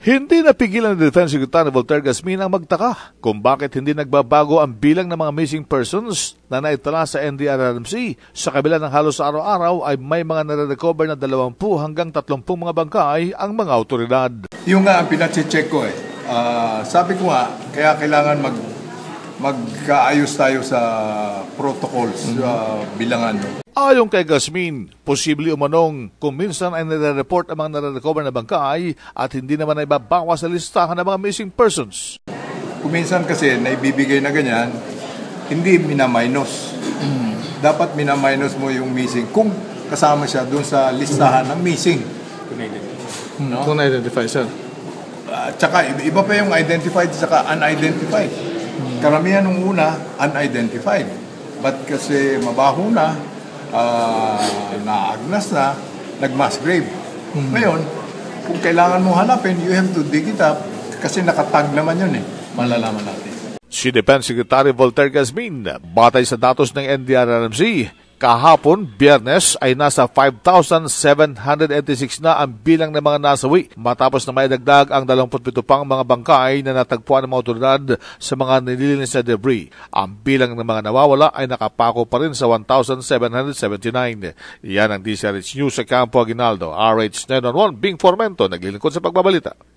Hindi napigilan ng Defense Secretary Voltaire Gasmin ang magtaka kung bakit hindi nagbabago ang bilang ng mga missing persons na naitala sa NDRRMC. Sa kabila ng halos araw-araw ay may mga nare-recover na 20 hanggang 30 mga bangkay ang mga autoridad. Yung nga ang pinacheck ko sabi ko nga, kaya kailangan magkaayos tayo sa protocols, bilangan. Ayon kay Gasmin, posible umanong kung minsan ay nare-report ang mga nare-recover na bangkay at hindi naman ay babawas sa listahan ng mga missing persons. Kung minsan kasi naibibigay na ganyan, hindi minaminus. Dapat minaminus mo yung missing kung kasama siya dun sa listahan ng missing. Kung na-identify siya. Tsaka iba pa yung identified tsaka unidentified. Karamihan nung una, unidentified. But kasi mabaho na, naagnas na, nag-mass grave. Ngayon, kung kailangan mo hanapin, you have to dig it up kasi nakatag naman yun malalaman natin. Si Defense Secretary Voltaire Gasmin, batay sa datos ng NDRRMC, kahapon, Biyernes, ay nasa 5,786 na ang bilang ng mga nasawi matapos na may dagdag ang 27 pang mga bangkay na natagpuan ng mga otoridad sa mga nililinis na debris. Ang bilang ng mga nawawala ay nakapako pa rin sa 1,779. Yan ang DCRH News sa Campo Aguinaldo. RH 911, Bing Formento, naglilingkod sa pagbabalita.